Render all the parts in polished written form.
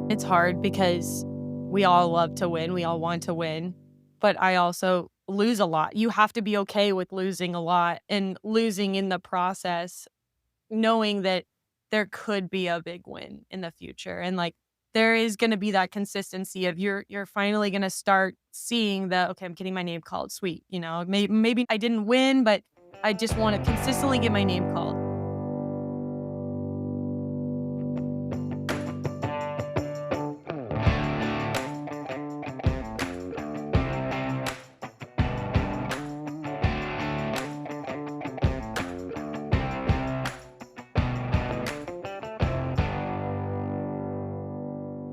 It's hard because we all love to win, we all want to win, but I also lose a lot. You have to be okay with losing a lot and losing in the process, knowing that there could be a big win in the future, and, like, there is gonna be that consistency of you're finally gonna start seeing the, "Okay, I'm getting my name called, sweet," maybe I didn't win, but I just wanna consistently get my name called.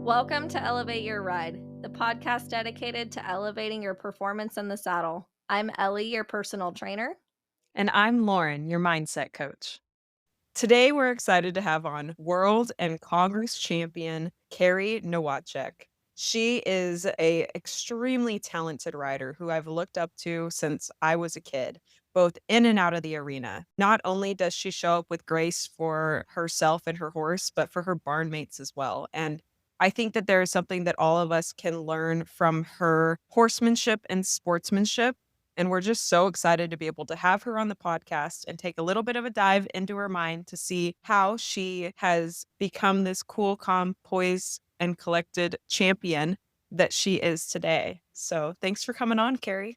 Welcome to Elevate Your Ride, the podcast dedicated to elevating your performance in the saddle. I'm Ellie, your personal trainer. And I'm Lauren, your mindset coach. Today, we're excited to have on world and Congress champion Carey Nowacek. She is a extremely talented rider who I've looked up to since I was a kid, both in and out of the arena. Not only does she show up with grace for herself and her horse, but for her barn mates as well. And I think that there is something that all of us can learn from her horsemanship and sportsmanship. And we're just so excited to be able to have her on the podcast and take a little bit of a dive into her mind to see how she has become this cool, calm, poised, and collected champion that she is today. So thanks for coming on, Carrie.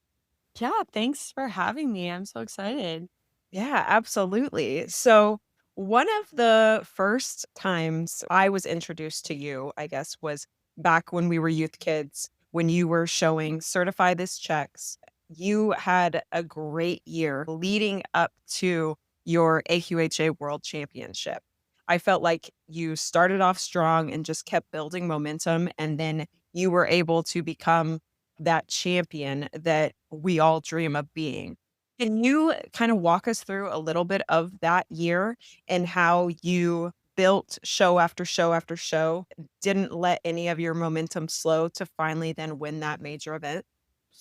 Yeah, thanks for having me. I'm so excited. Yeah, absolutely. So, one of the first times I was introduced to you, I guess, was back when we were youth kids, when you were showing Certify This Checks. You had a great year leading up to your AQHA World Championship. I felt like you started off strong and just kept building momentum, and then you were able to become that champion that we all dream of being. Can you kind of walk us through a little bit of that year and how you built show after show after show, didn't let any of your momentum slow to finally then win that major event?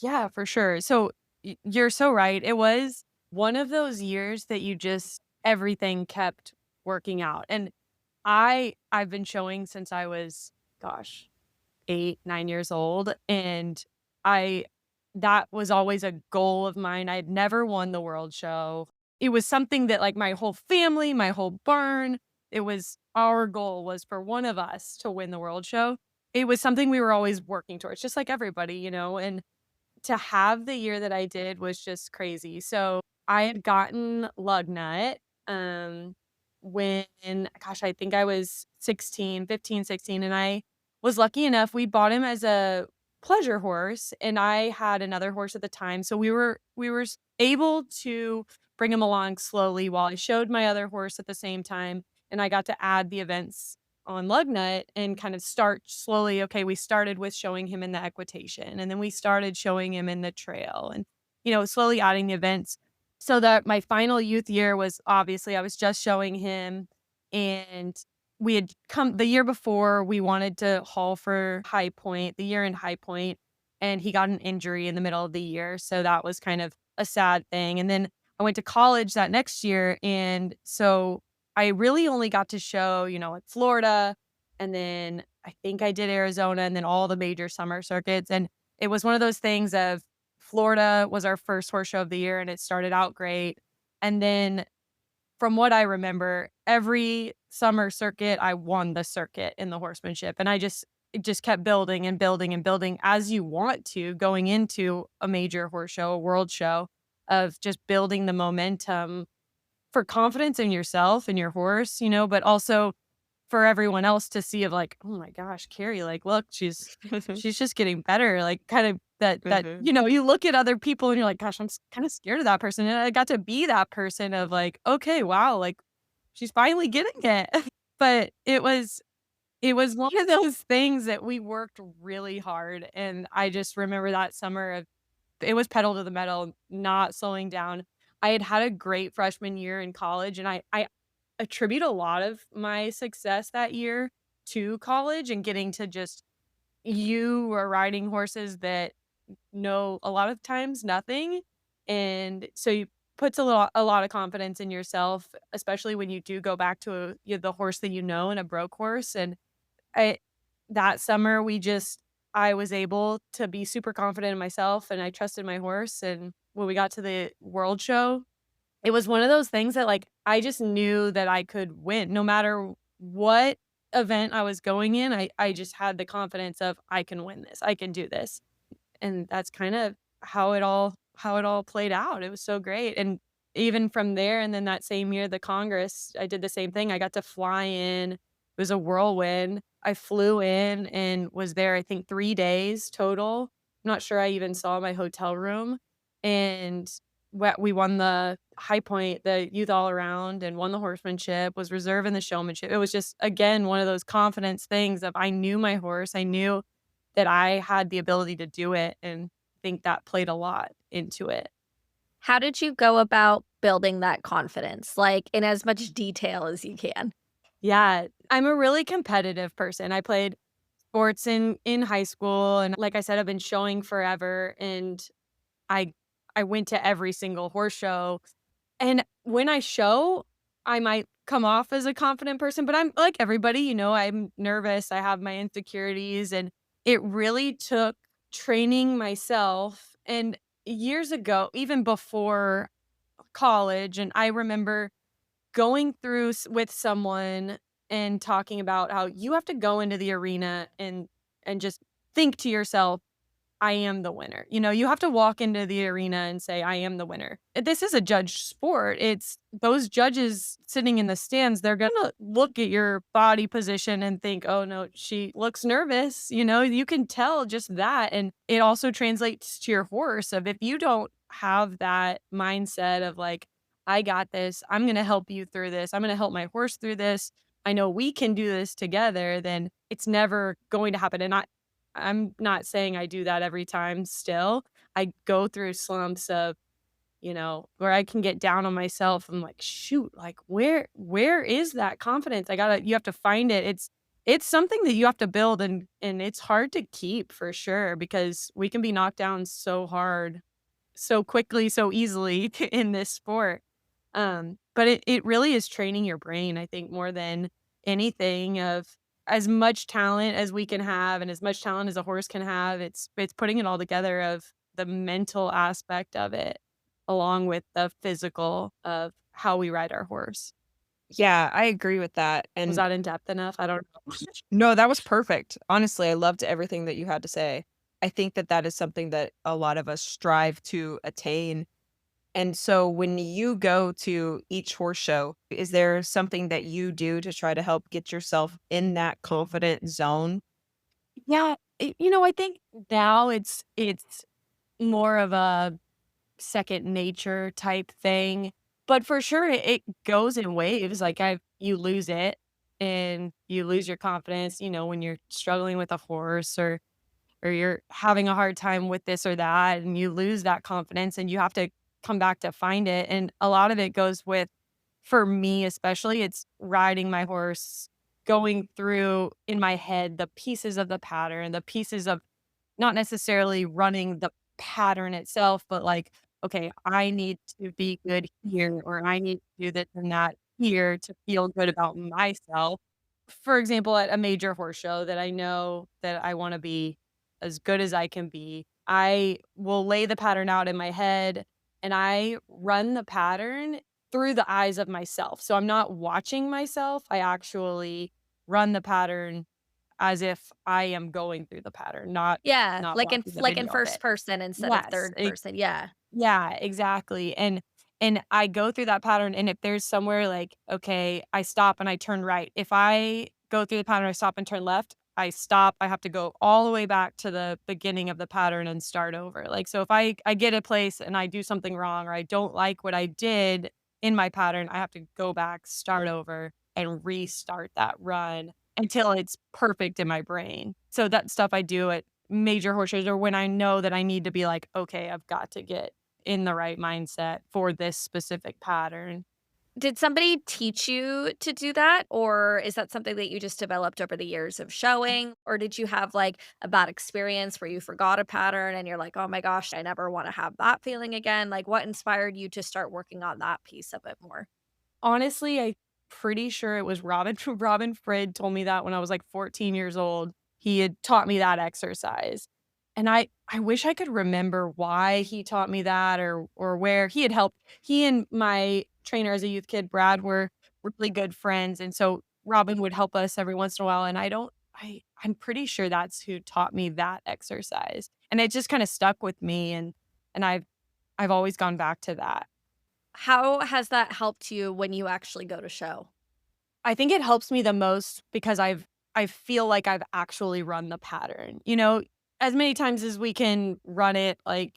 Yeah, for sure. So you're so right. It was one of those years that you just everything kept working out. And I've been showing since I was, gosh, 8, 9 years old, and I that was always a goal of mine. I had never won the world show. It was something that, like, my whole family, my whole barn, it was our goal was for one of us to win the world show. It was something we were always working towards, just like everybody, and to have the year that I did was just crazy. So, I had gotten lug nut, um, when gosh, I think I was 16, 15, 16, and I was lucky enough we bought him as a pleasure horse, and I had another horse at the time, so we were able to bring him along slowly while I showed my other horse at the same time, and I got to add the events on Lugnut and kind of start slowly. Okay, we started with showing him in the equitation, and then we started showing him in the trail and slowly adding the events. So that my final youth year was obviously I was just showing him, and we had come the year before we wanted to haul for High Point, the year in High Point, and he got an injury in the middle of the year. So that was kind of a sad thing. And then I went to college that next year. And so I really only got to show at Florida, and then I think I did Arizona and then all the major summer circuits. And it was one of those things of Florida was our first horse show of the year and it started out great. And then from what I remember, every summer circuit, I won the circuit in the horsemanship. And it just kept building and building and building as you want to going into a major horse show, a world show of just building the momentum for confidence in yourself and your horse, but also for everyone else to see of like, "Oh my gosh, Carrie, like, look, she's just getting better." Like, kind of that, you look at other people and you're like, "Gosh, I'm kinda scared of that person," and I got to be that person of like, "Okay, wow, like, she's finally getting it." But it was one of those things that we worked really hard, and I just remember that summer of it was pedal to the metal, not slowing down. I had had a great freshman year in college, and I attribute a lot of my success that year to college and getting to just you are riding horses that know a lot of times nothing, and so you puts a lot of confidence in yourself, especially when you do go back to the horse that you know and a broke horse, and I that summer, I was able to be super confident in myself and I trusted my horse. And when we got to the world show, it was one of those things that, like, I just knew that I could win no matter what event I was going in. I just had the confidence of I can win this. I can do this. And that's kind of how it all played out. It was so great, and even from there and then that same year, the Congress, I did the same thing. I got to fly in. It was a whirlwind. I flew in and was there, I think, 3 days total. I'm not sure I even saw my hotel room, and we won the high point, the youth all around, and won the horsemanship, was reserve in the showmanship. It was just, again, one of those confidence things of I knew my horse. I knew that I had the ability to do it, and I think that played a lot into it. How did you go about building that confidence, like, in as much detail as you can? Yeah, I'm a really competitive person. I played sports in high school, and like I said, I've been showing forever, and I I went to every single horse show, and when I show, I might come off as a confident person, but I'm like everybody, I'm nervous, I have my insecurities, and it really took training myself, and years ago, even before college, and I remember going through with someone and talking about how you have to go into the arena and just think to yourself, I am the winner. You have to walk into the arena and say, I am the winner. This is a judged sport. It's those judges sitting in the stands, they're going to look at your body position and think, oh no, she looks nervous. You can tell just that. And it also translates to your horse of if you don't have that mindset of like, I got this, I'm going to help you through this, I'm going to help my horse through this. I know we can do this together, then it's never going to happen. And I'm not saying I do that every time still. I go through slumps of, where I can get down on myself. I'm like, "Shoot, like, where is that confidence?" You have to find it. It's something that you have to build, and it's hard to keep for sure because we can be knocked down so hard, so quickly, so easily in this sport. But it really is training your brain, I think, more than anything of as much talent as we can have and as much talent as a horse can have, it's putting it all together of the mental aspect of it, along with the physical of how we ride our horse. Yeah, I agree with that, Was and that in depth enough? I don't know. no, that was perfect. Honestly, I loved everything that you had to say. I think that that is something that a lot of us strive to attain. And so when you go to each horse show, is there something that you do to try to help get yourself in that confident zone? Yeah, I think now it's more of a second nature type thing, but for sure it goes in waves, like, you lose it, and you lose your confidence, when you're struggling with a horse or you're having a hard time with this or that, and you lose that confidence, and you have to come back to find it, and a lot of it goes with for me especially, it's riding my horse, going through in my head the pieces of the pattern, the pieces of not necessarily running the pattern itself, but like, "Okay, I need to be good here," or, "I need to do this and that here to feel good about myself." For example, at a major horse show that I know that I wanna be as good as I can be, I will lay the pattern out in my head, and I run the pattern through the eyes of myself. So I'm not watching myself, I actually run the pattern as if I am going through the pattern, Yeah, not watching the like in video of first it. person instead of Yes, third person, yeah. yeah, exactly, and I go through that pattern, and if there's somewhere like, okay, I stop and I turn right. If I go through the pattern, I stop and turn left, I stop, I have to go all the way back to the beginning of the pattern and start over. Like, so if I get a place and I do something wrong or I don't like what I did in my pattern, I have to go back, start over, and restart that run until it's perfect in my brain. So that stuff I do at major horse shows or when I know that I need to be like, "Okay, I've got to get in the right mindset for this specific pattern." Did somebody teach you to do that, or is that something that you just developed over the years of showing, or did you have, like, a bad experience where you forgot a pattern and you're like, "Oh my gosh, I never wanna have that feeling again?" Like, what inspired you to start working on that piece of it more? Honestly, I'm pretty sure it was Robin Robin Frid told me that when I was, like, 14 years old. he had taught me that exercise. And I wish I could remember why he taught me that or where he had helped. He and my trainer as a youth kid, Brad, were really good friends, and so Robin would help us every once in a while, and I don't I'm pretty sure that's who taught me that exercise, and it just kinda stuck with me, and I've always gone back to that. How has that helped you when you actually go to show? I think it helps me the most because I feel like I've actually run the pattern, as many times as we can run it, like,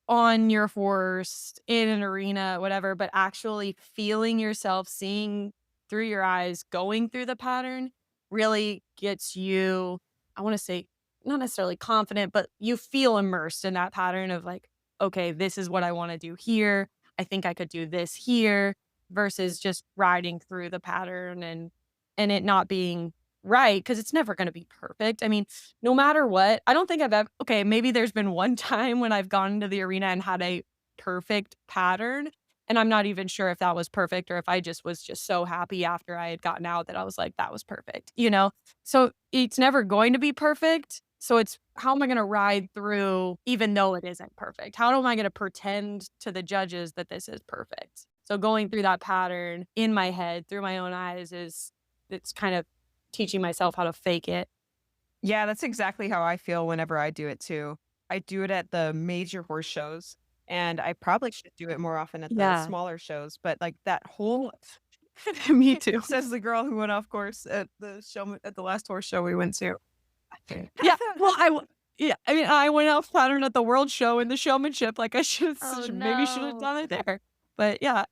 on your horse, in an arena, whatever, but actually feeling yourself, seeing through your eyes, going through the pattern really gets you, I wanna say, not necessarily confident, but you feel immersed in that pattern of like, "Okay, this is what I wanna do here. I think I could do this here," versus just riding through the pattern and it not being right because it's never gonna be perfect. I mean, no matter what, I don't think I've ever okay, maybe there's been one time when I've gone into the arena and had a perfect pattern, and I'm not even sure if that was perfect or if I just was just so happy after I had gotten out that I was like, "That was perfect," you know? So, it's never going to be perfect, so it's how am I gonna ride through even though it isn't perfect? How am I gonna pretend to the judges that this is perfect? So, going through that pattern in my head through my own eyes is it's kind of teaching myself how to fake it. Yeah, that's exactly how I feel whenever I do it too. I do it at the major horse shows, and I probably should do it more often at the Yeah. smaller shows, but, like, that whole Me too. says the girl who went off course at the show at the last horse show we went to. Yeah, well, yeah, I mean, I went off pattern at the world show in the showmanship, like, I Oh, maybe should have no. done it there, but yeah.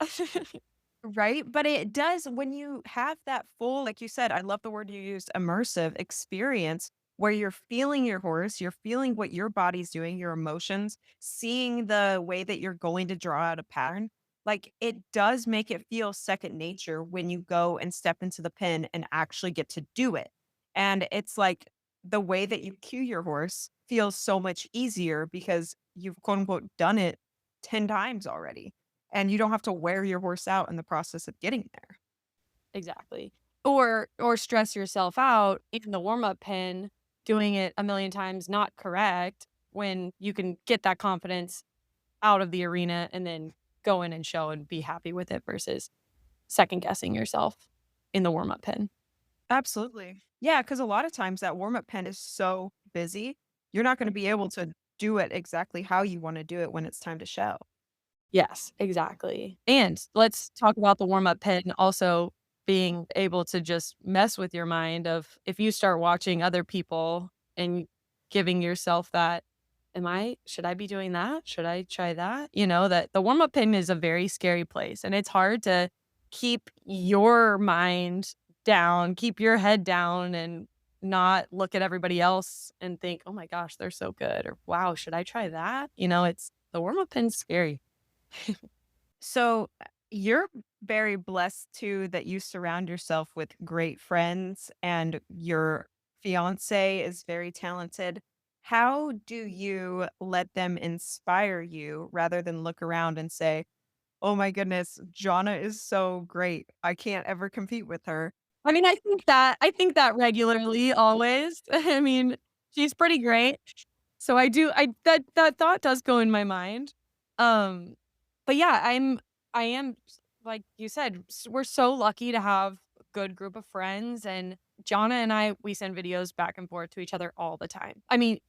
Right? But it does when you have that full, like you said, I love the word you used, immersive experience where you're feeling your horse, you're feeling what your body's doing, your emotions, seeing the way that you're going to draw out a pattern. Like it does make it feel second nature when you go and step into the pen and actually get to do it. And it's like the way that you cue your horse feels so much easier because you've quote unquote done it 10 times already. And you don't have to wear your horse out in the process of getting there. Exactly. Or stress yourself out in the warm-up pen, doing it a million times not correct when you can get that confidence out of the arena and then go in and show and be happy with it versus second guessing yourself in the warm-up pen. Absolutely. Yeah, because a lot of times that warm-up pen is so busy, you're not gonna be able to do it exactly how you wanna do it when it's time to show. Yes, exactly. And let's talk about the warm-up pen also being able to just mess with your mind of if you start watching other people and giving yourself that, "Am I should I be doing that? Should I try that?" That the warm-up pen is a very scary place, and it's hard to keep your mind down, keep your head down, and not look at everybody else and think, "Oh my gosh, they're so good," or, "Wow, should I try that?" It's the warm-up pen's scary. So, you're very blessed too that you surround yourself with great friends and your fiancé is very talented. How do you let them inspire you rather than look around and say, "Oh my goodness, Jonna is so great. I can't ever compete with her." I mean, I think that regularly, always. I mean, she's pretty great. So I that thought does go in my mind. Um, but yeah, I am like you said, we're so lucky to have a good group of friends and Jonna and I, we send videos back and forth to each other all the time. I mean,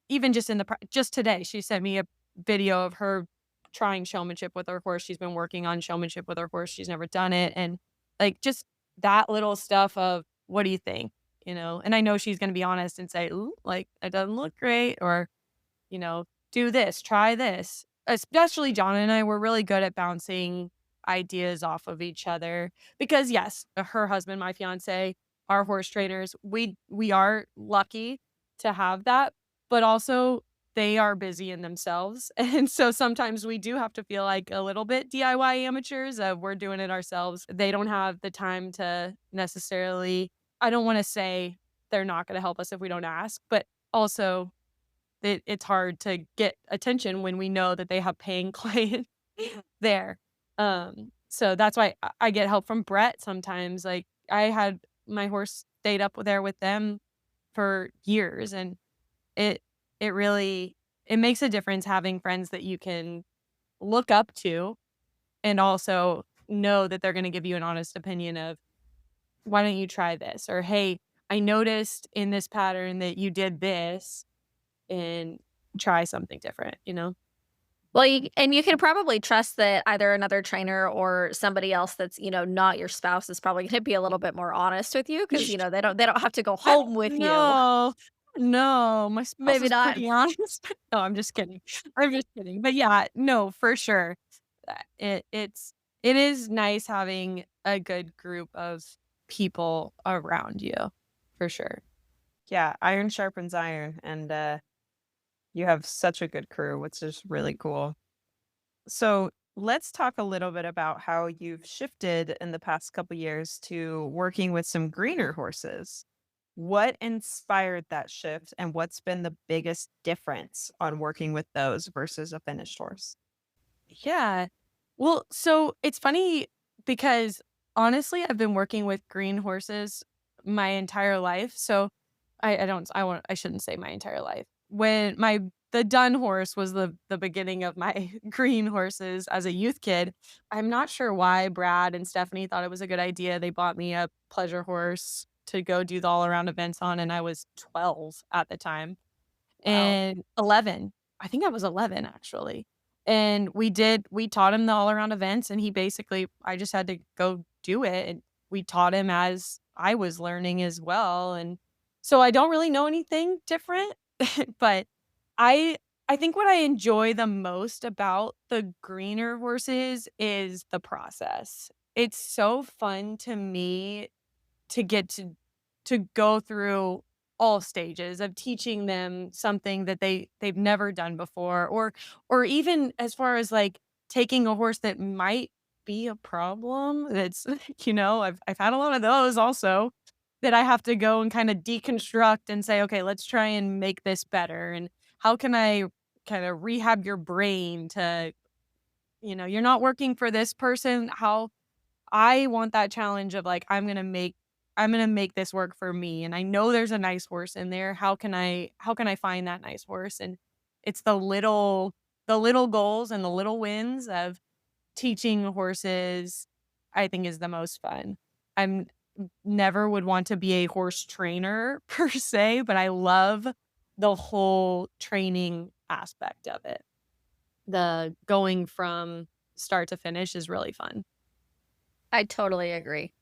even just in the just today, she sent me a video of her trying showmanship with her horse. She's been working on showmanship with her horse. She's never done it, and like just that little stuff of, "What do you think?" And I know she's gonna be honest and say, "Ooh, like, it doesn't look great," or, "Do this, try this." Especially John and I, we're really good at bouncing ideas off of each other because, yes, her husband, my fiancé, are horse trainers. We are lucky to have that, but also they are busy in themselves, and so sometimes we do have to feel like a little bit DIY amateurs of we're doing it ourselves. They don't have the time to necessarily I don't wanna say they're not gonna help us if we don't ask, but also it's hard to get attention when we know that they have paying clients there. So that's why I get help from Brett sometimes, like, I had my horse stayed up there with them for years, and it it really it makes a difference having friends that you can look up to and also know that they're gonna give you an honest opinion of, "Why don't you try this?" Or, "Hey, I noticed in this pattern that you did this, and try something different," you know? Well, you can probably trust that either another trainer or somebody else that's, not your spouse is probably gonna be a little bit more honest with you because they don't have to go home with you. No, no, my spouse Maybe is not. pretty honest. No, I'm just kidding. I'm just kidding. But yeah, no, for sure. It is nice having a good group of people around you, for sure. Yeah, iron sharpens iron, and, you have such a good crew, which is really cool. So, let's talk a little bit about how you've shifted in the past couple years to working with some greener horses. What inspired that shift, and what's been the biggest difference on working with those versus a finished horse? Yeah. Well, so it's funny because honestly, I've been working with green horses my entire life. So I don't I shouldn't say my entire life. When my the dun horse was the beginning of my green horses as a youth kid. I'm not sure why Brad and Stephanie thought it was a good idea. They bought me a pleasure horse to go do the all around events on, and I was 12 at the time. Wow. And 11. I think I was 11 actually. And we taught him the all around events, and he basically I just had to go do it, and we taught him as I was learning as well, and so I don't really know anything different, but I I think what I enjoy the most about the greener horses is the process. It's so fun to me to get to go through all stages of teaching them something that they've never done before, or even as far as, like, taking a horse that might be a problem, that's I've had a lot of those also, that I have to go and kinda deconstruct and say, "Okay, let's try and make this better, and how can I kinda rehab your brain to" "You're not working for this person, how" I want that challenge of, like, I'm gonna make this work for me, and I know there's a nice horse in there. How can I find that nice horse? And it's the little goals and the little wins of teaching horses, I think is the most fun. I'm never would want to be a horse trainer per se, but I love the whole training aspect of it. The going from start to finish is really fun. I totally agree.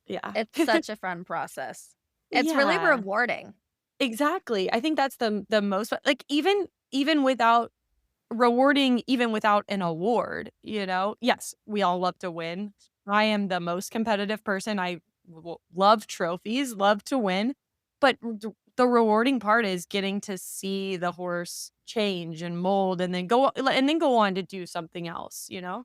Yeah. It's such a fun process. It's really Yeah, rewarding. exactly. I think that's the most like, even without rewarding, even without an award, you know? Yes, we all love to win. I am the most competitive person. I love trophies, love to win, but the rewarding part is getting to see the horse change and mold and then go on to do something else, you know?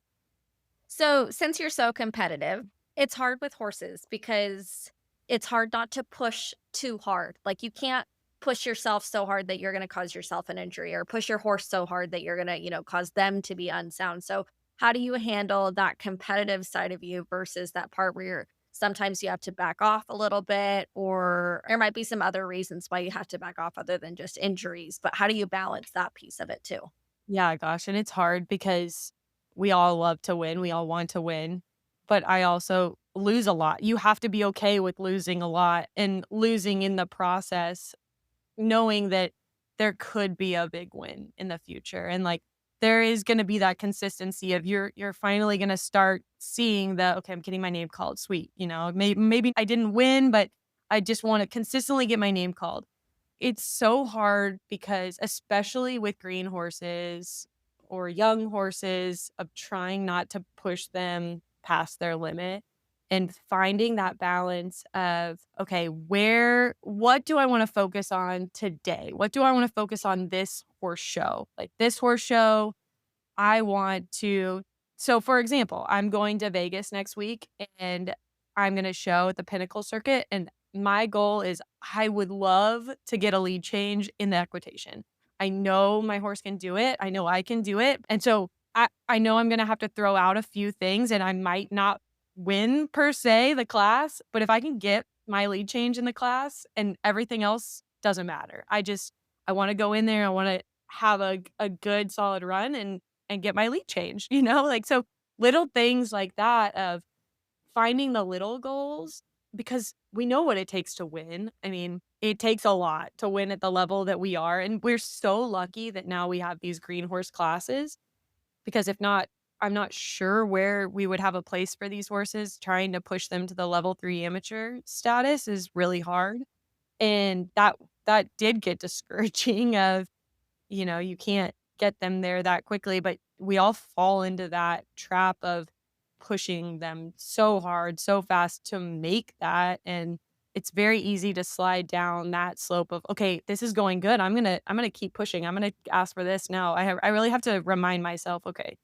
So, since you're so competitive, it's hard with horses because it's hard not to push too hard. Like, you can't push yourself so hard that you're going to cause yourself an injury or push your horse so hard that you're going to, cause them to be unsound. So, how do you handle that competitive side of you versus that part where sometimes you have to back off a little bit, or there might be some other reasons why you have to back off other than just injuries, but how do you balance that piece of it too? Yeah, gosh, and it's hard because we all love to win, we all want to win, but I also lose a lot. You have to be okay with losing a lot and losing in the process, knowing that there could be a big win in the future, and, like, there is gonna be that consistency of you're finally gonna start seeing the, "Okay, I'm getting my name called, sweet," Maybe I didn't win, but I just wanna consistently get my name called. It's so hard because especially with green horses or young horses of trying not to push them past their limit and finding that balance of, okay, what do I want to focus on today? What do I want to focus on this horse show? Like this horse show, I want to so for example, I'm going to Vegas next week and I'm gonna show at the Pinnacle circuit, and my goal is I would love to get a lead change in the equitation. I know my horse can do it, I know I can do it, and so I know I'm gonna have to throw out a few things, and I might not win per se the class, but if I can get my lead change in the class and everything else doesn't matter. I wanna go in there, I wanna have a good solid run and get my lead change, you know? Like, so little things like that of finding the little goals because we know what it takes to win. I mean, it takes a lot to win at the level that we are, and we're so lucky that now we have these green horse classes because if not, I'm not sure where we would have a place for these horses. Trying to push them to the level 3 amateur status is really hard, and that did get discouraging of, you can't get them there that quickly, but we all fall into that trap of pushing them so hard, so fast to make that, and it's very easy to slide down that slope of, "Okay, this is going good. I'm gonna keep pushing. I'm gonna ask for this now." I really have to remind myself, "Okay."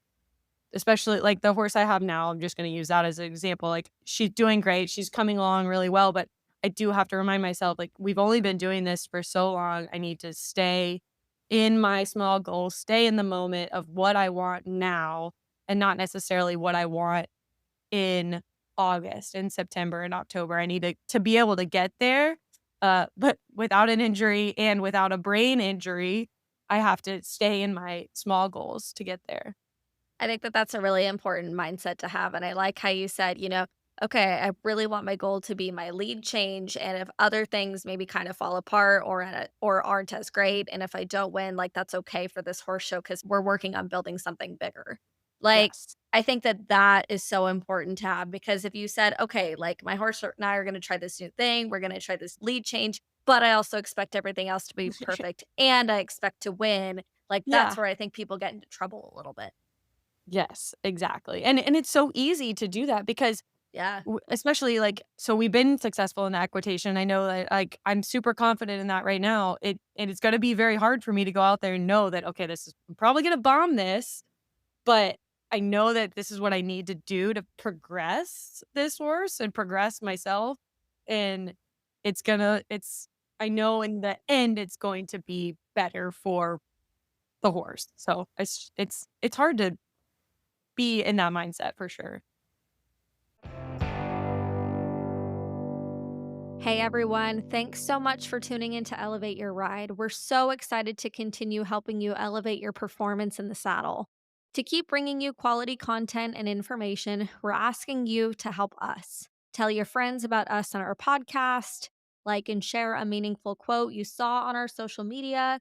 Especially, like, the horse I have now, I'm just gonna use that as an example, like, she's doing great, she's coming along really well, but I do have to remind myself, like, we've only been doing this for so long, I need to stay in my small goals, stay in the moment of what I want now, and not necessarily what I want in August, and September, and October. I need to be able to get there, but without an injury and without a brain injury, I have to stay in my small goals to get there. I think that that's a really important mindset to have, and I like how you said, "Okay, I really want my goal to be my lead change, and if other things maybe kind of fall apart or aren't as great, and if I don't win, like, that's okay for this horse show because 'cause we're working on building something bigger." Like, Yes. I think that that is so important to have because if you said, "Okay, like, my horse and I are gonna try this new thing, we're gonna try this lead change, but I also expect everything else to be perfect, and I expect to win," like, that's Yeah. where I think people get into trouble a little bit. Yes, exactly, and it's so easy to do that because Yeah. especially, like, so we've been successful in the equitation. I know that, like, I'm super confident in that right now. It's gonna be very hard for me to go out there and know that, "Okay, this is I'm probably gonna bomb this, but I know that this is what I need to do to progress this horse and progress myself, and it's I know in the end, it's going to be better for the horse." So, it's hard to be in that mindset for sure. Hey everyone, thanks so much for tuning in to Elevate Your Ride. We're so excited to continue helping you elevate your performance in the saddle. To keep bringing you quality content and information, we're asking you to help us. Tell your friends about us on our podcast, like and share a meaningful quote you saw on our social media,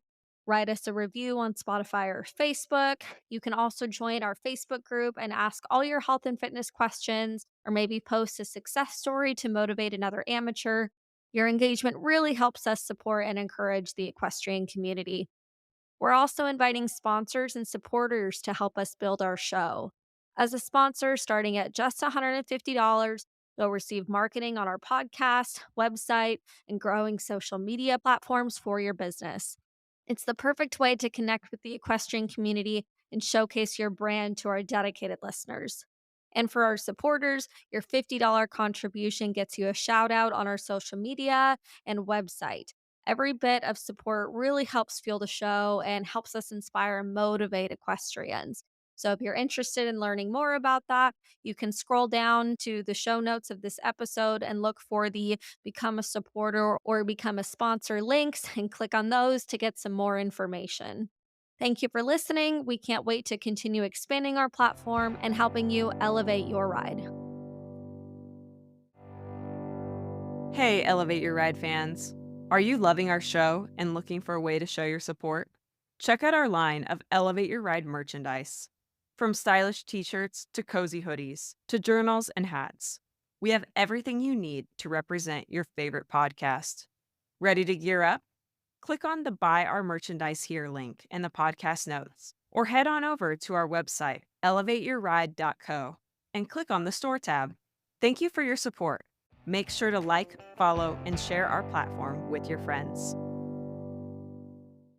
write us a review on Spotify or Facebook. You can also join our Facebook group and ask all your health and fitness questions, or maybe post a success story to motivate another amateur. Your engagement really helps us support and encourage the equestrian community. We're also inviting sponsors and supporters to help us build our show. As a sponsor, starting at just $150, you'll receive marketing on our podcast, website, and growing social media platforms for your business. It's the perfect way to connect with the equestrian community and showcase your brand to our dedicated listeners. And for our supporters, your $50 contribution gets you a shout out on our social media and website. Every bit of support really helps fuel the show and helps us inspire and motivate equestrians. So, if you're interested in learning more about that, you can scroll down to the show notes of this episode and look for the Become a Supporter or Become a Sponsor links and click on those to get some more information. Thank you for listening. We can't wait to continue expanding our platform and helping you elevate your ride. Hey, Elevate Your Ride fans. Are you loving our show and looking for a way to show your support? Check out our line of Elevate Your Ride merchandise. From stylish t shirts to cozy hoodies to journals and hats, we have everything you need to represent your favorite podcast. Ready to gear up? Click on the Buy Our Merchandise Here link in the podcast notes, or head on over to our website, elevateyourride.co, and click on the Store tab. Thank you for your support. Make sure to like, follow, and share our platform with your friends.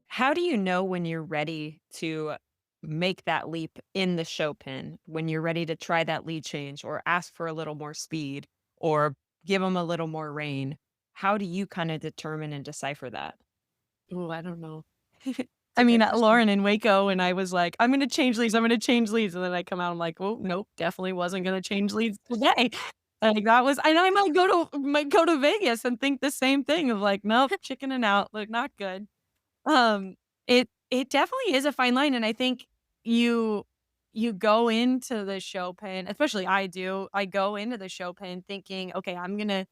How do you know when you're ready to make that leap in the show pen, when you're ready to try that lead change or ask for a little more speed or give them a little more rein? How do you kind of determine and decipher that? Oh, I don't know. It's I a mean, good question. Lauren in Waco, and I was like, "I'm gonna change leads, I'm gonna change leads," and then I come out, I'm like, "Oh, nope, definitely wasn't gonna change leads today." Like, that was I know I might go to Vegas and think the same thing of like, "Nope, chickening out, like, not good." Um, it definitely is a fine line, and I think you you go into the show pen, especially I do, I go into the show pen thinking, "Okay, I'm gonna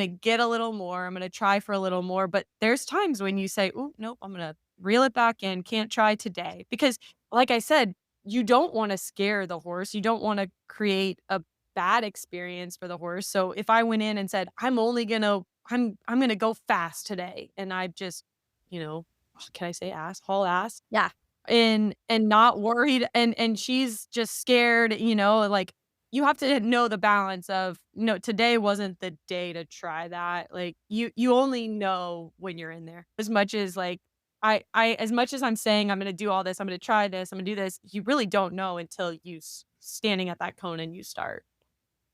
get a little more, I'm gonna try for a little more," but there's times when you say, "Ooh, nope, I'm gonna reel it back in, can't try today." Because, like I said, you don't wanna scare the horse, you don't wanna create a bad experience for the horse, so if I went in and said, I'm gonna go fast today," and I just, you know, can I say ass, haul ass, Yeah. and not worried, and she's just scared, like, you have to know the balance of, "No, today wasn't the day to try that." Like, you only know when you're in there. As much as, like, I as much as I'm saying, "I'm gonna do all this, I'm gonna try this, I'm gonna do this," you really don't know until standing at that cone and you start.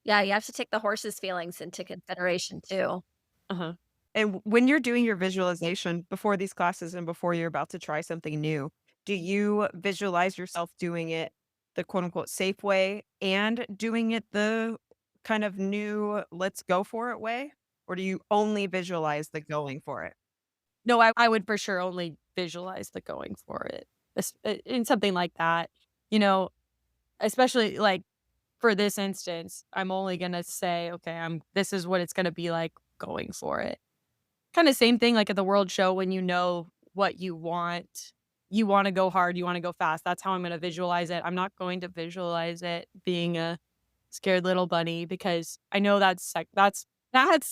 Yeah, you have to take the horse's feelings into consideration too. Uh-huh. And when you're doing your visualization before these classes and before you're about to try something new, do you visualize yourself doing it the quote unquote safe way and doing it the kind of new let's go for it way? Or do you only visualize the going for it? No, I would for sure only visualize the going for it, in something like that, you know, especially, like, for this instance, I'm only gonna say, "Okay, this is what it's gonna be like going for it." Kinda same thing like at the world show when you know what you want. You wanna go hard, you wanna go fast, that's how I'm gonna visualize it. I'm not going to visualize it being a scared little bunny because I know that's,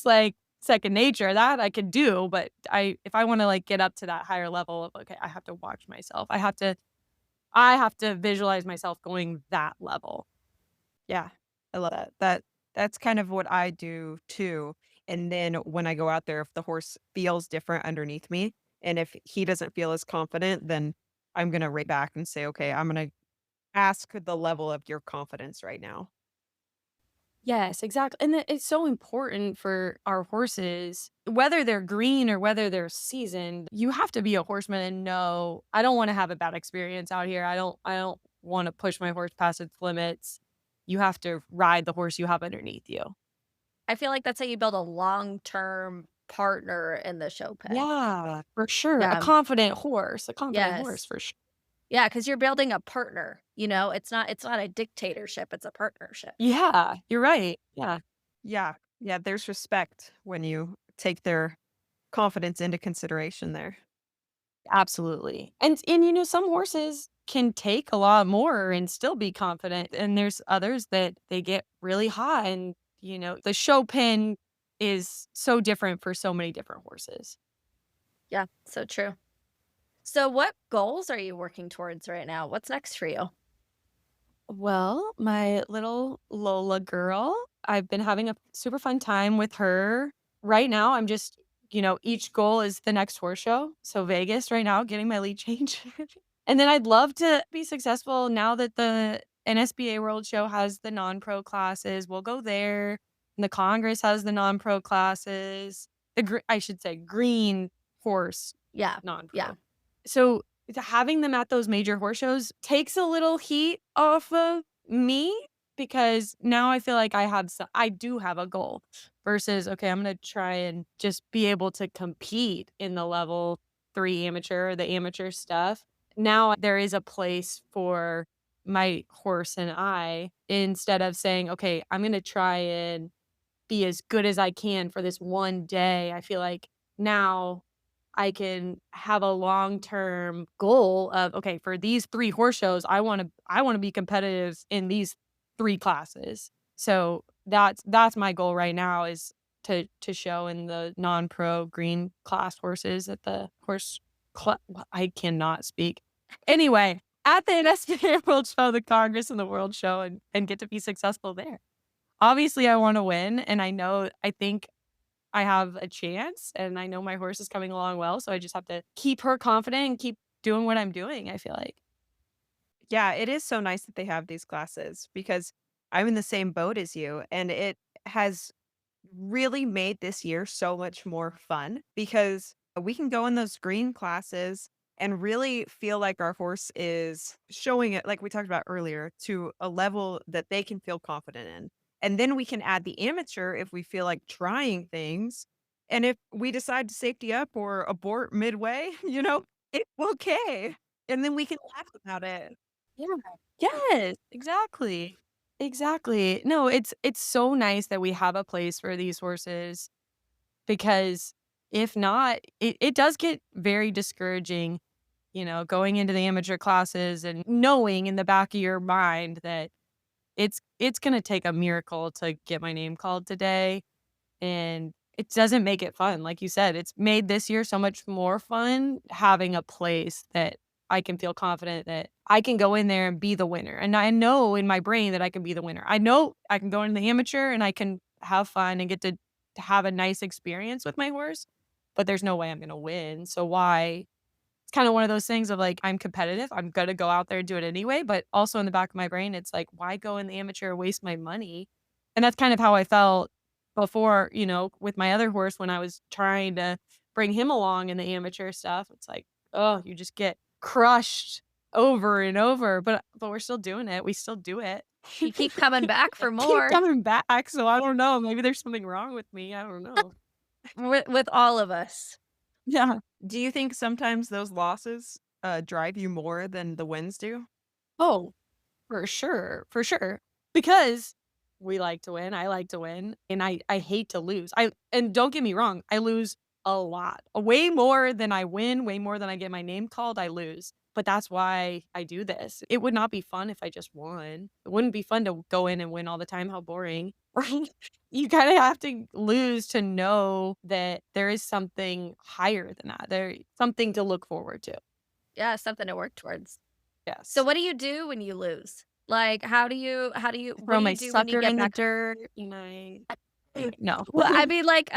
like, second nature, that I could do, but if I wanna, like, get up to that higher level of, okay, I have to watch myself. I have to visualize myself going that level. Yeah, I love that. That's kind of what I do too. And then when I go out there, if the horse feels different underneath me, and if he doesn't feel as confident, then I'm gonna rate back and say, okay, I'm gonna ask the level of your confidence right now. Yes, exactly, and it's so important for our horses, whether they're green or whether they're seasoned, you have to be a horseman and know, "I don't wanna have a bad experience out here. I don't wanna push my horse past its limits." You have to ride the horse you have underneath you. I feel like that's how you build a long-term partner in the show pen. Yeah, for sure. Yeah. A confident horse Yes. for sure. Yeah, because 'cause you're building a partner, it's not a dictatorship, it's a partnership. Yeah, you're right. Yeah. Yeah, yeah, there's respect when you take their confidence into consideration there. Absolutely. And some horses can take a lot more and still be confident, and there's others that they get really hot and, the show pen is so different for so many different horses. Yeah, so true. So what goals are you working towards right now? What's next for you? Well, my little Lola girl, I've been having a super fun time with her. Right now, I'm just, each goal is the next horse show. So Vegas right now, getting my lead change. And then I'd love to be successful now that the NSBA World Show has the non-pro classes. We'll go there. And the Congress has the non-pro classes. I should say green horse Yeah, yeah. non-pro. So, having them at those major horse shows takes a little heat off of me because now I feel like I do have a goal versus, okay, I'm gonna try and just be able to compete in the level 3 amateur, the amateur stuff. Now there is a place for my horse and I instead of saying, "Okay, I'm gonna try and be as good as I can for this one day." I feel like now I can have a long-term goal of, okay, for these 3 horse shows, I wanna be competitive in these 3 classes. So that's my goal right now is to show in the non-pro green class horses at the I cannot speak. Anyway, at the NSPA World Show, the Congress and the World Show and get to be successful there. Obviously, I wanna win, and I think I have a chance, and I know my horse is coming along well, so I just have to keep her confident and keep doing what I'm doing, I feel like. Yeah, it is so nice that they have these classes because I'm in the same boat as you, and it has really made this year so much more fun because we can go in those green classes and really feel like our horse is showing it, like we talked about earlier, to a level that they can feel confident in. And then we can add the amateur if we feel like trying things. And if we decide to safety up or abort midway, it's okay. And then we can laugh about it. Yeah. Yes, exactly. Exactly. No, it's so nice that we have a place for these horses because if not, it does get very discouraging, going into the amateur classes and knowing in the back of your mind that it's gonna take a miracle to get my name called today. And it doesn't make it fun, like you said, it's made this year so much more fun having a place that I can feel confident that I can go in there and be the winner, and I know in my brain that I can be the winner. I know I can go into the amateur and I can have fun and get to have a nice experience with my horse, but there's no way I'm gonna win, so why it's kinda one of those things of, like, I'm competitive, I'm gonna go out there and do it anyway, but also in the back of my brain, it's like, "Why go in the amateur and waste my money?" And that's kind of how I felt before, with my other horse when I was trying to bring him along in the amateur stuff. It's like, oh, you just get crushed over and over, but we're still doing it, we still do it. You keep coming back for Keep more coming back, so I don't know, maybe there's something wrong with me, I don't know. with all of us. Yeah. Do you think sometimes those losses, drive you more than the wins do? Oh, for sure, for sure. Because we like to win, I like to win, and I hate to lose. I and don't get me wrong, I lose a lot. Way more than I win, way more than I get my name called, I lose. But that's why I do this. It would not be fun if I just won. It wouldn't be fun to go in and win all the time, how boring, right? You kinda have to lose to know that there is something higher than that. There something to look forward to. Yeah, something to work towards. So Yes. what do you do when you lose? Like, how do you what Throw do my you do when you sucker get in the back dirt, and no. Well, I mean, like,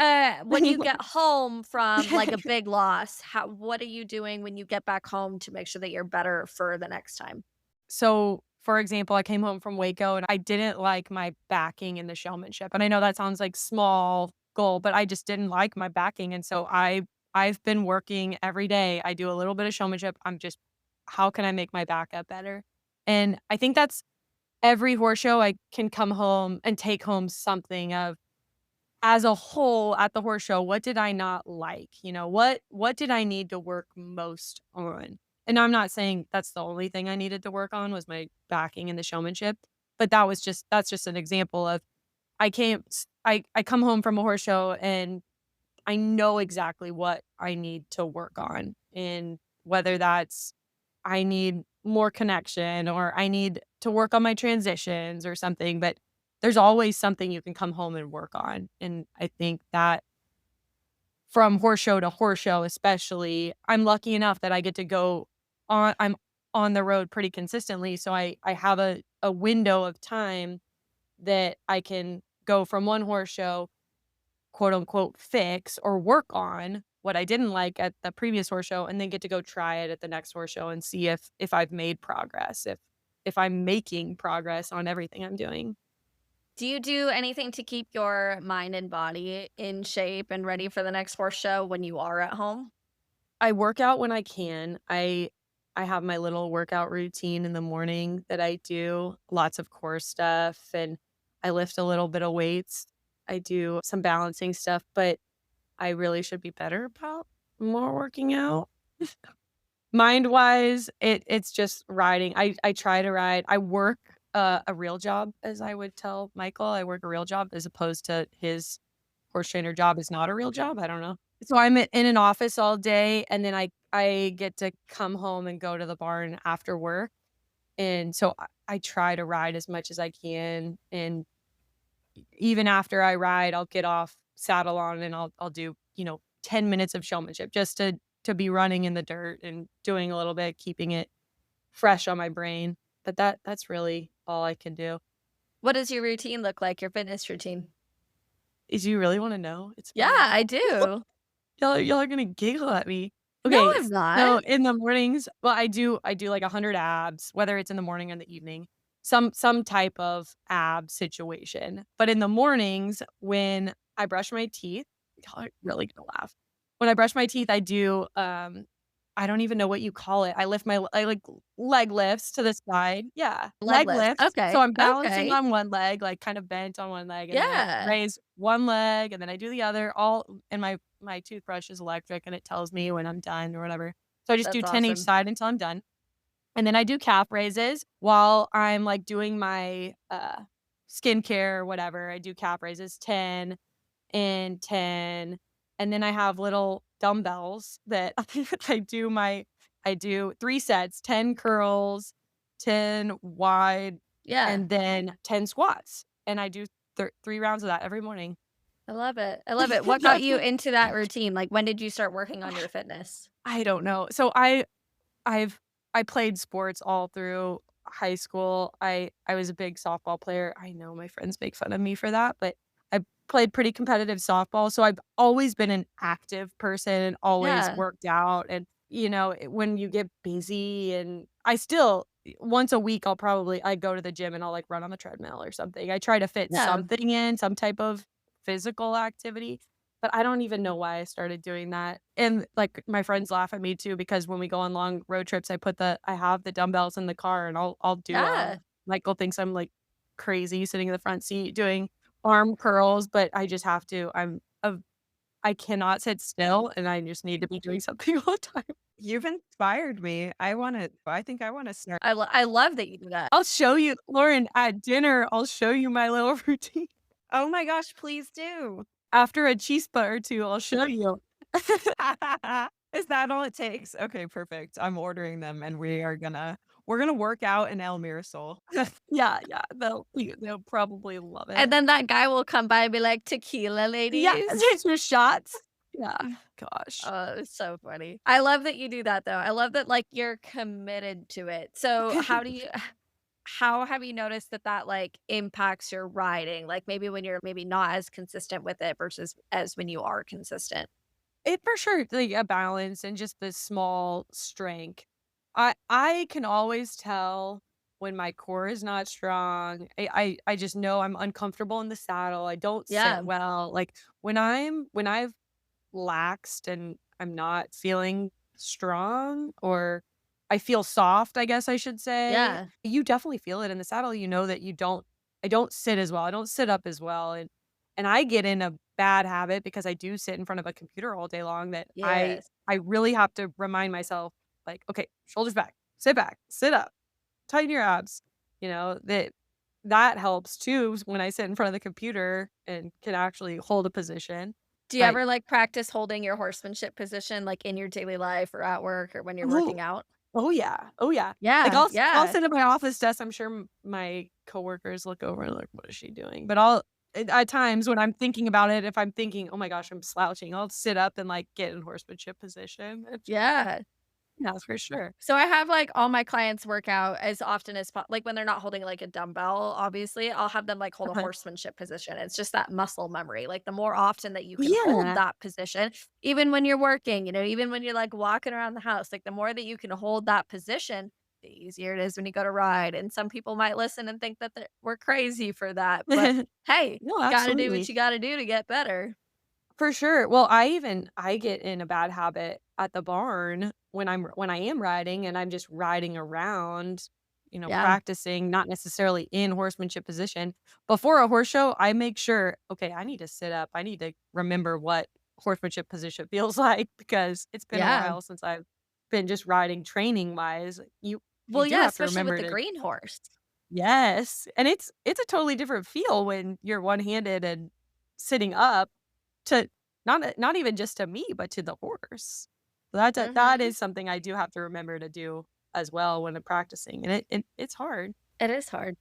when you get home from, like, a big loss, how what are you doing when you get back home to make sure that you're better for the next time? So, for example, I came home from Waco, and I didn't like my backing in the showmanship, and I know that sounds like small goal, but I just didn't like my backing, and so I've been working every day. I do a little bit of showmanship. I'm just, how can I make my backup better? And I think that's every horse show I can come home and take home something of, as a whole at the horse show, what did I not like? What did I need to work most on? And I'm not saying that's the only thing I needed to work on was my backing and the showmanship, but that's just an example of I come home from a horse show and I know exactly what I need to work on. And whether that's I need more connection or I need to work on my transitions or something, but there's always something you can come home and work on. And I think that from horse show to horse show, especially, I'm lucky enough that I get to go I'm on the road pretty consistently. So I have a window of time that I can go from one horse show, quote unquote, fix or work on what I didn't like at the previous horse show and then get to go try it at the next horse show and see if I've made progress, if I'm making progress on everything I'm doing. Do you do anything to keep your mind and body in shape and ready for the next horse show when you are at home? I work out when I can. I have my little workout routine in the morning that I do, lots of core stuff, and I lift a little bit of weights. I do some balancing stuff, but I really should be better about more working out. Mind-wise, it's just riding. I try to ride. I work, a real job, as I would tell Michael. I work a real job as opposed to his horse trainer job is not a real job, I don't know. So I'm in an office all day, and then I get to come home and go to the barn after work, and so I try to ride as much as I can, and even after I ride, I'll get off, saddle on, and I'll do, 10 minutes of showmanship just to be running in the dirt and doing a little bit, keeping it fresh on my brain, but that's really all I can do. What does your routine look like, your fitness routine? Is you really wanna know? It's Yeah, funny. I do. Y'all are gonna giggle at me. No, Okay, I'm not. so in the mornings, well, I do like 100 abs, whether it's in the morning or in the evening, some type of ab situation. But in the mornings, when I brush my teeth, y'all are really gonna laugh. When I brush my teeth, I do, I don't even know what you call it. I like leg lifts to the side. Yeah, Leg leg lifts. lifts. So Okay. I'm balancing Okay. on one leg, like, kind of bent on one leg, and then I Yeah. raise one leg, and then I do the other, all and my toothbrush is electric, and it tells me when I'm done or whatever. So I just do That's 10 each awesome. side until I'm done, and then I do calf raises while I'm, like, doing my, skincare or whatever. I do calf raises, 10 and 10, and then I have little dumbbells that I do my I do 3 sets, 10 curls, 10 wide, Yeah. and then 10 squats, and I do 3 rounds of that every morning. I love it. I love it. What got you into that routine? Like, when did you start working on your fitness? I don't know. So I've I played sports all through high school. I was a big softball player. I know my friends make fun of me for that, but I played pretty competitive softball, so I've always been an active person and always Yeah. worked out, and, when you get busy, and I still once a week, I go to the gym and I'll, like, run on the treadmill or something. I try to fit Yeah. something in, some type of physical activity, but I don't even know why I started doing that, and, like, my friends laugh at me too because when we go on long road trips, I have the dumbbells in the car and I'll do 'em. Yeah. Michael thinks I'm, like, crazy sitting in the front seat doing arm curls, but I just have to. I cannot sit still, and I just need to be doing something all the time. You've inspired me. I think I wanna start. I love that you do that. I'll show you Lauren, at dinner, I'll show you my little routine. Oh my gosh, please do. After a chispa or 2, I'll show you. Is that all it takes? Okay, perfect. I'm ordering them, and we're gonna work out in El Mirasol. Yeah, yeah, they'll probably love And it. then that guy will come by and be like, "Tequila, Yeah, ladies." it's your shots. Yeah, gosh. Oh, it's so funny. I love that you do that, though. I love that, like, you're committed to it. So, how have you noticed that that, like, impacts your riding? Like, maybe when you're maybe not as consistent with it versus as when you are consistent? It for sure, like, a balance and just the small strength. I can always tell when my core is not strong. I just know I'm uncomfortable in the saddle. I don't sit Yeah. well. Like, when I've laxed and I'm not feeling strong, or I feel soft, I guess I should say, Yeah. you definitely feel it in the saddle. You know that I don't sit as well. I don't sit up as well, and I get in a bad habit because I do sit in front of a computer all day long that Yes. I really have to remind myself, like, "Okay, shoulders back, sit up, tighten your abs." That helps too when I sit in front of the computer and can actually hold a position. Do you Like, ever, like, practice holding your horsemanship position, like, in your daily life or at work or when you're oh, working out? oh yeah, oh yeah. Like, Yeah, I'll yeah. sit at my office desk. I'm sure my coworkers look over and like, "What is she doing?" But at times when I'm thinking about it, if I'm thinking, "Oh my gosh, I'm slouching," I'll sit up and, like, get in horsemanship position. Yeah. Yeah, for sure. So I have, like, all my clients work out as often as like, when they're not holding, like, a dumbbell, obviously, I'll have them, like, hold a Uh-huh. horsemanship position. It's just that muscle memory. Like, the more often that you can hold Yeah. that position, even when you're working, even when you're, like, walking around the house, like, the more that you can hold that position, the easier it is when you go to ride. And some people might listen and think that we're crazy for that. But hey, No, you gotta do what absolutely. you gotta do to get better. For sure. Well, I get in a bad habit at the barn when I am riding and I'm just riding around, Yeah. practicing, not necessarily in horsemanship position. Before a horse show, I make sure, okay, I need to sit up. I need to remember what horsemanship position feels like because it's been a Yeah. while since I've been just riding training wise. You Well, do yeah, have to especially with remember the to. green horse. Yes, and it's a totally different feel when you're one-handed and sitting up to not even just to me, but to the horse. That Mhm. is something I do have to remember to do as well when I'm practicing, and it's hard. It is hard.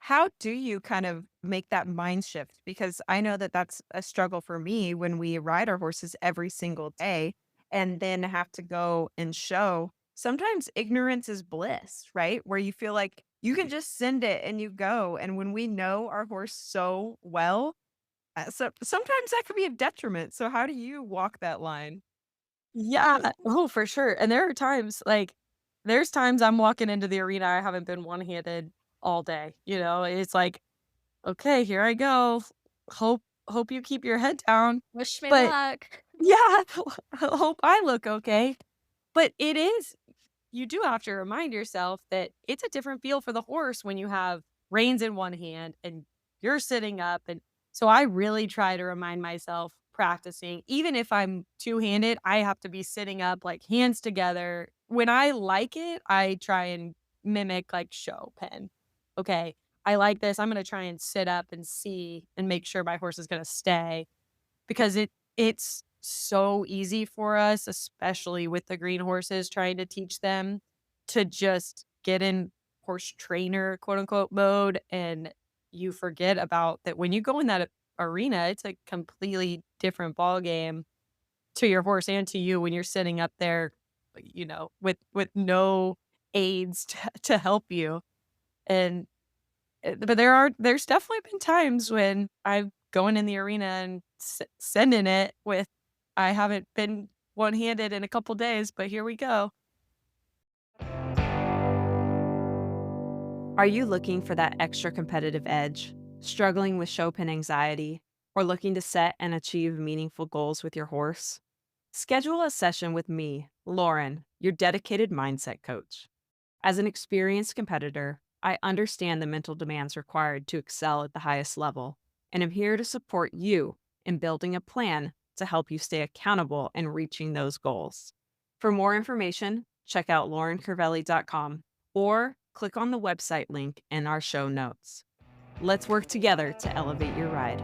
How do you kind of make that mind shift? Because I know that that's a struggle for me when we ride our horses every single day and then have to go and show. Sometimes ignorance is bliss, right? Where you feel like you can just send it and you go. And when we know our horse so well, sometimes that could be a detriment. So, how do you walk that line? Yeah, oh, for sure, and there's times I'm walking into the arena, I haven't been one-handed all day, It's like, "Okay, here I go. Hope you keep your head down." Wish me But luck. yeah, hope I look okay. But it is you do have to remind yourself that it's a different feel for the horse when you have reins in one hand and you're sitting up. And so I really try to remind myself practicing, even if I'm two-handed, I have to be sitting up, like hands together. When I like it, I try and mimic like show pen. Okay, I like this. I'm going to try and sit up and see and make sure my horse is going to stay because it's so easy for us, especially with the green horses, trying to teach them to just get in horse trainer, quote unquote, mode, and you forget about that when you go in that arena, it's a completely different ball game to your horse and to you when you're sitting up there, with no aids to help you. And but there's definitely been times when I've going in the arena and sending it with I haven't been one-handed in a couple days, but here we go. Are you looking for that extra competitive edge, struggling with show pin anxiety, or looking to set and achieve meaningful goals with your horse? Schedule a session with me, Lauren, your dedicated mindset coach. As an experienced competitor, I understand the mental demands required to excel at the highest level, and am here to support you in building a plan to help you stay accountable and reaching those goals. For more information, check out laurencervelli.com or click on the website link in our show notes. Let's work together to elevate your ride.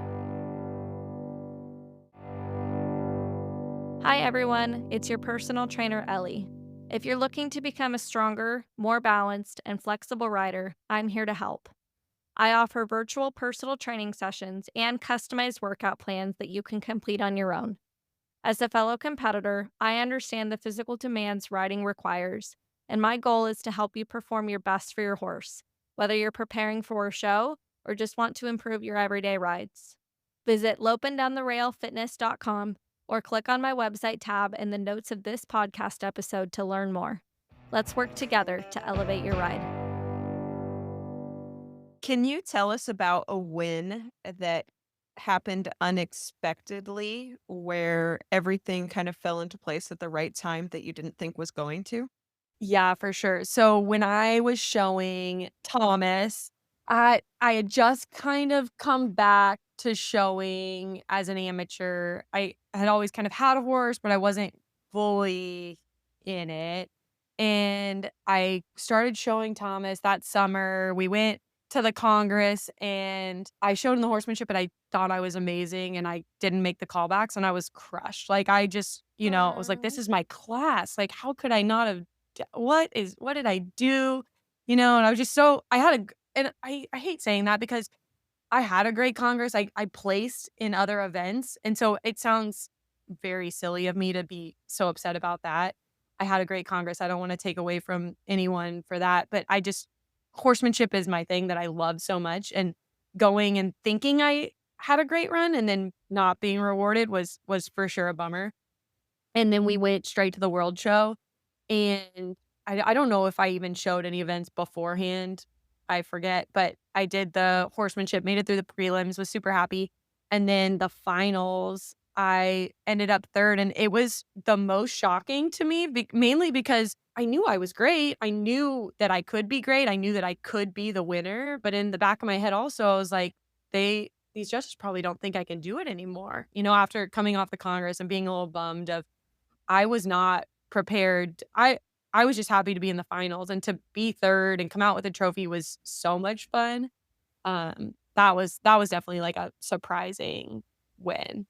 Hi, everyone. It's your personal trainer, Ellie. If you're looking to become a stronger, more balanced, and flexible rider, I'm here to help. I offer virtual personal training sessions and customized workout plans that you can complete on your own. As a fellow competitor, I understand the physical demands riding requires, and my goal is to help you perform your best for your horse, whether you're preparing for a show or just want to improve your everyday rides. Visit lopindowntherailfitness.com or click on my website tab in the notes of this podcast episode to learn more. Let's work together to elevate your ride. Can you tell us about a win that happened unexpectedly where everything kind of fell into place at the right time that you didn't think was going to? Yeah, for sure. So when I was showing Thomas, I had just kind of come back to showing as an amateur. I had always kind of had a horse, but I wasn't fully in it. And I started showing Thomas that summer. We went to the Congress and I showed him the horsemanship and I thought I was amazing and I didn't make the callbacks and I was crushed. Like I just, I was like, this is my class. Like, how could I not have what did I do? And I was just so I had a g and I hate saying that because I had a great Congress. I placed in other events, and so it sounds very silly of me to be so upset about that. I had a great Congress. I don't wanna take away from anyone for that, but I just horsemanship is my thing that I love so much, and going and thinking I had a great run and then not being rewarded was for sure a bummer. And then we went straight to the world show, and I don't know if I even showed any events beforehand. I forget, but I did the horsemanship, made it through the prelims, was super happy. And then the finals, I ended up 3rd, and it was the most shocking to me, mainly because I knew I was great. I knew that I could be great. I knew that I could be the winner. But in the back of my head, also, I was like, these judges probably don't think I can do it anymore. After coming off the Congress and being a little bummed of I was not prepared. I was just happy to be in the finals and to be 3rd and come out with a trophy was so much fun. That was definitely like a surprising win.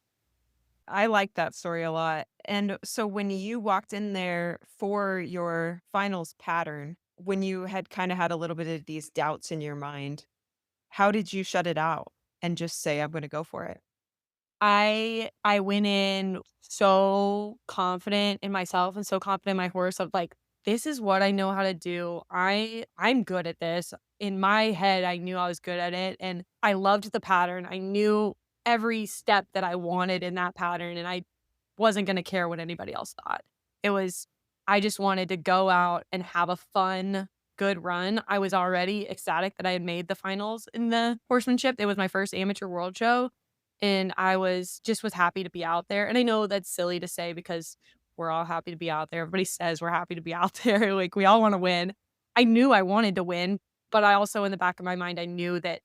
I like that story a lot. And so when you walked in there for your finals pattern, when you had kind of had a little bit of these doubts in your mind, how did you shut it out and just say, I'm going to go for it? I went in so confident in myself and so confident in my horse of like, this is what I know how to do. I'm good at this. In my head, I knew I was good at it and I loved the pattern. I knew every step that I wanted in that pattern and I wasn't going to care what anybody else thought. It was I just wanted to go out and have a fun, good run. I was already ecstatic that I had made the finals in the horsemanship. It was my first amateur world show and I was happy to be out there, and I know that's silly to say because we're all happy to be out there. Everybody says we're happy to be out there. Like, we all wanna win. I knew I wanted to win, but I also in the back of my mind, I knew that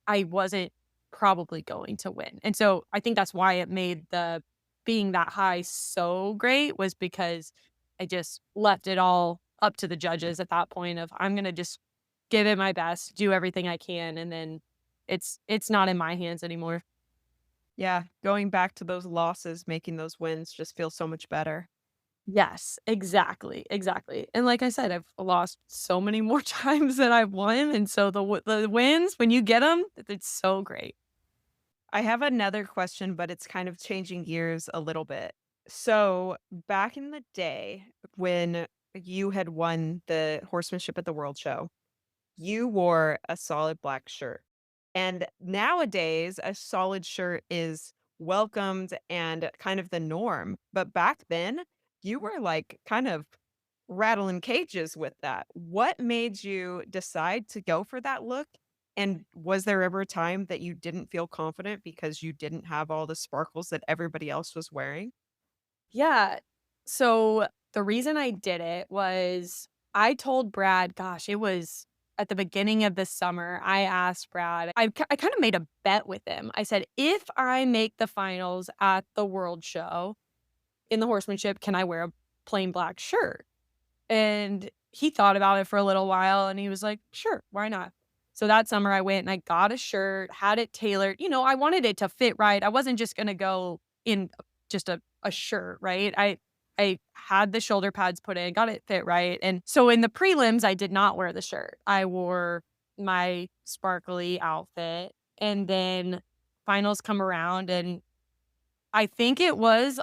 I wasn't probably going to win. And so I think that's why it made the being that high so great was because I just left it all up to the judges at that point of I'm gonna just give it my best, do everything I can, and then it's not in my hands anymore. Yeah, going back to those losses, making those wins just feels so much better. Yes, exactly, exactly. And like I said, I've lost so many more times than I've won, and so the wins, when you get them, it's so great. I have another question, but it's kind of changing gears a little bit. So, back in the day when you had won the horsemanship at the World Show, you wore a solid black shirt. And nowadays, a solid shirt is welcomed and kind of the norm. But back then, you were like kind of rattling cages with that. What made you decide to go for that look? And was there ever a time that you didn't feel confident because you didn't have all the sparkles that everybody else was wearing? Yeah. So the reason I did it was I told Brad, gosh, it was at the beginning of the summer. I asked Brad, I kind of made a bet with him. I said, if I make the finals at the World Show in the horsemanship, can I wear a plain black shirt? And he thought about it for a little while and he was like, "Sure, why not?" So that summer I went and I got a shirt, had it tailored. I wanted it to fit right. I wasn't just gonna go in just a shirt, right? I had the shoulder pads put in, got it fit right. And so in the prelims, I did not wear the shirt. I wore my sparkly outfit. And then finals come around and I think it was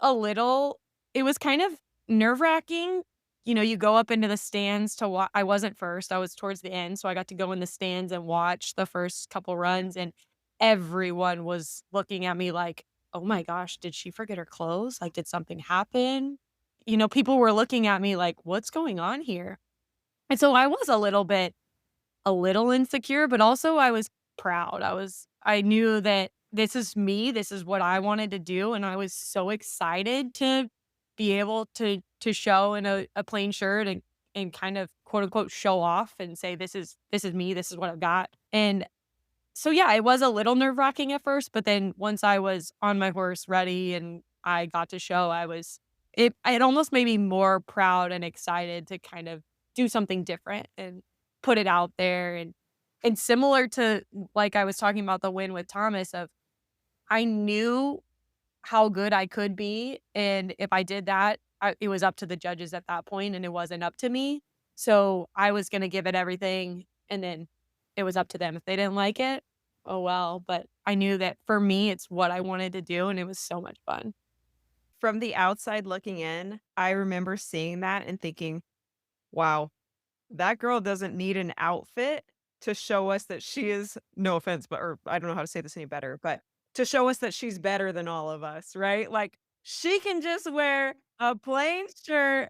kind of nerve-wracking. You go up into the stands to I wasn't first, I was towards the end, so I got to go in the stands and watch the first couple runs, and everyone was looking at me like, "Oh my gosh, did she forget her clothes? Like, did something happen?" People were looking at me like, "What's going on here?" And so I was a little insecure, but also I was proud. I knew that this is me, this is what I wanted to do, and I was so excited to be able to show in a plain shirt and kind of quote unquote show off and say this is me, this is what I've got. And so yeah, it was a little nerve-wracking at first, but then once I was on my horse ready and I got to show, it almost made me more proud and excited to kind of do something different and put it out there and similar to like I was talking about the win with Thomas of I knew how good I could be, and if I did that, it was up to the judges at that point, and it wasn't up to me. So, I was gonna give it everything, and then it was up to them. If they didn't like it, oh well, but I knew that for me, it's what I wanted to do, and it was so much fun. From the outside looking in, I remember seeing that and thinking, wow, that girl doesn't need an outfit to show us that she is no offense, but or I don't know how to say this any better, but to show us that she's better than all of us, right? Like she can just wear a plain shirt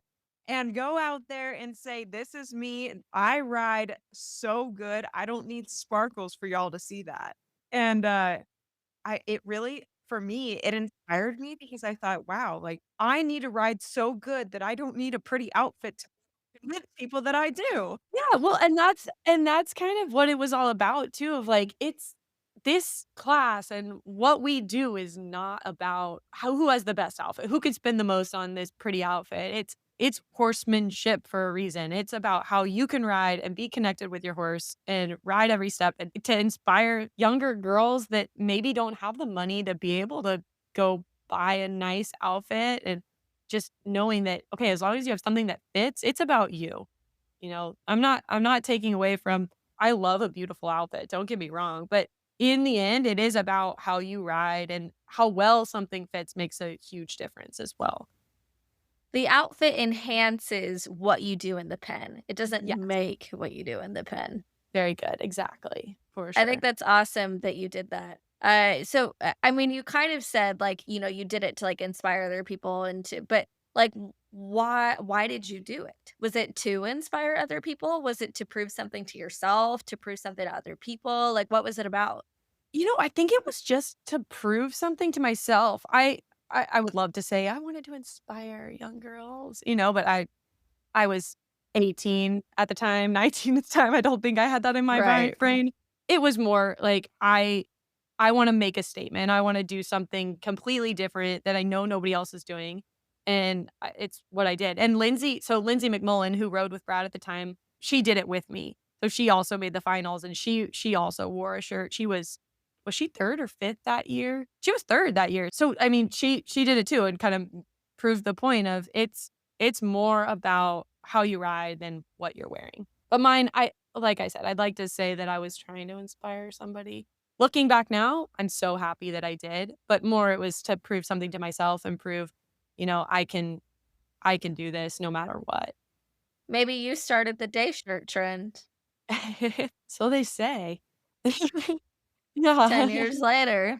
and go out there and say, "This is me. And I ride so good. I don't need sparkles for y'all to see that." And I it really for me, it inspired me because I thought, "Wow, like I need to ride so good that I don't need a pretty outfit to convince people that I do." Yeah, well, and that's kind of what it was all about too, of like, it's this class and what we do is not about who has the best outfit, who could spend the most on this pretty outfit. It's horsemanship for a reason. It's about how you can ride and be connected with your horse and ride every step and to inspire younger girls that maybe don't have the money to be able to go buy a nice outfit and just knowing that, okay, as long as you have something that fits, it's about you. I'm not taking away from I love a beautiful outfit, don't get me wrong, but in the end, it is about how you ride and how well something fits makes a huge difference as well. The outfit enhances what you do in the pen. It doesn't Yes, make what you do in the pen. very good, exactly, for I think sure. that's awesome that you did that. I mean, you kind of said like, you did it to like inspire other people and but like, why did you do it? Was it to inspire other people? Was it to prove something to yourself, to prove something to other people? Like, what was it about? I think it was just to prove something to myself. I would love to say I wanted to inspire young girls, but I was 18 at the time, 19 at the time. I don't think I had that in my Right. brain. It was more like I wanna make a statement. I wanna do something completely different that I know nobody else is doing, and it's what I did. And Lindsay McMullen, who rode with Brad at the time, she did it with me. So she also made the finals, and she also wore a shirt. Was she 3rd or 5th that year? She was 3rd that year. So, I mean, she did it too and kind of proved the point of it's more about how you ride than what you're wearing. But mine, like I said, I'd like to say that I was trying to inspire somebody. Looking back now, I'm so happy that I did, but more it was to prove something to myself and prove, I can do this no matter what. Maybe you started the day shirt trend So they say. 10 Yeah. years later.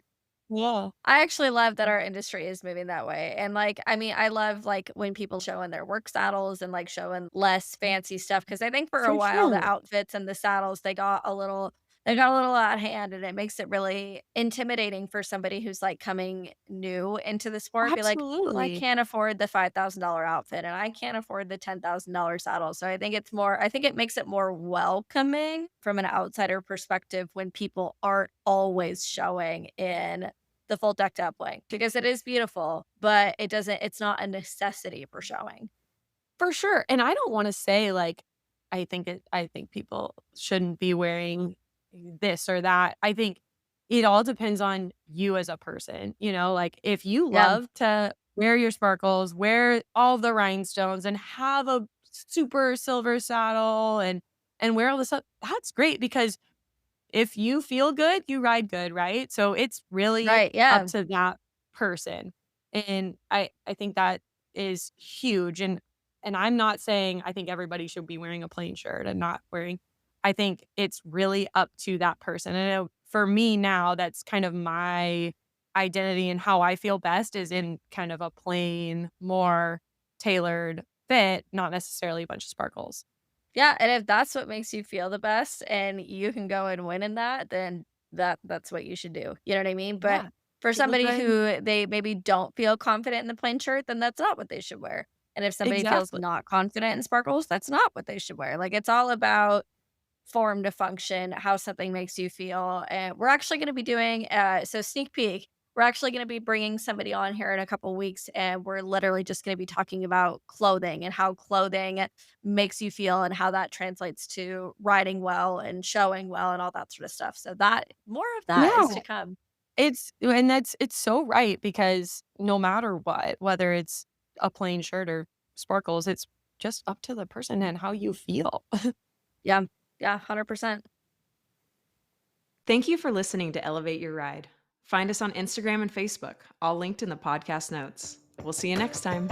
Yeah. I actually love that our industry is moving that way, and, like, I mean, I love, like, when people showing their work saddles and, like, showing less fancy stuff because I think for a For while, the sure. outfits and the saddles, they got a little out of hand, and it makes it really intimidating for somebody who's, like, coming new into the sport, be like, "Well, I Absolutely. can't afford the $5,000 outfit, and I can't afford the $10,000 saddle," so I think it makes it more welcoming from an outsider perspective when people aren't always showing in the full decked out bling because it is beautiful, but it's not a necessity for showing. For sure, and I don't wanna say, like, I think people shouldn't be wearing this or that. I think it all depends on you as a person, like, if you Yeah, love to wear your sparkles, wear all the rhinestones, and have a super silver saddle and wear all this stuff, that's great because if you feel good, you ride good, right? So it's really right, up yeah. to that person. And I think that is huge. And I'm not saying I think everybody should be wearing a plain shirt and not wearing. I think it's really up to that person. And I know for me now, that's kind of my identity and how I feel best is in kind of a plain, more tailored fit, not necessarily a bunch of sparkles. Yeah, and if that's what makes you feel the best and you can go and win in that, then that's what you should do, you know what I mean? But Yeah. for You look somebody good. who they maybe don't feel confident in the plain shirt, then that's not what they should wear. And if somebody feels Exactly. not confident in sparkles, that's not what they should wear. Like, it's all about form to function, how something makes you feel. And we're actually going to be doing so sneak peek. We're actually going to be bringing somebody on here in a couple weeks, and we're literally just going to be talking about clothing and how clothing makes you feel and how that translates to riding well and showing well and all that sort of stuff. So that more of that is to Yeah. come. It's so right because no matter what, whether it's a plain shirt or sparkles, it's just up to the person and how you feel. Yeah, yeah, 100%. Thank you for listening to Elevate Your Ride. Find us on Instagram and Facebook, all linked in the podcast notes. We'll see you next time.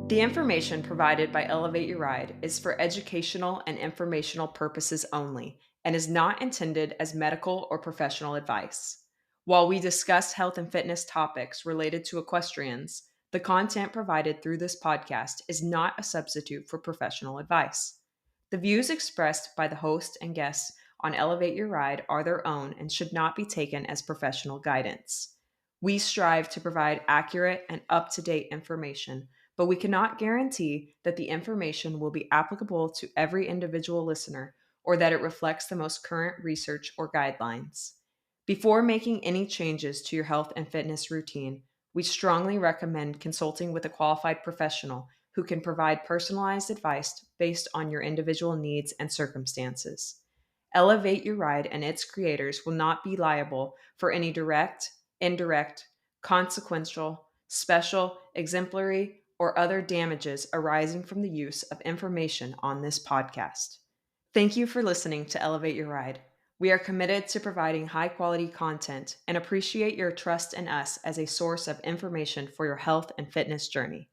The information provided by Elevate Your Ride is for educational and informational purposes only and is not intended as medical or professional advice. While we discuss health and fitness topics related to equestrians, the content provided through this podcast is not a substitute for professional advice. The views expressed by the host and guests on Elevate Your Ride are their own and should not be taken as professional guidance. We strive to provide accurate and up to date information, but we cannot guarantee that the information will be applicable to every individual listener or that it reflects the most current research or guidelines. Before making any changes to your health and fitness routine, we strongly recommend consulting with a qualified professional who can provide personalized advice based on your individual needs and circumstances. Elevate Your Ride and its creators will not be liable for any direct, indirect, consequential, special, exemplary, or other damages arising from the use of information on this podcast. Thank you for listening to Elevate Your Ride. We are committed to providing high quality content and appreciate your trust in us as a source of information for your health and fitness journey.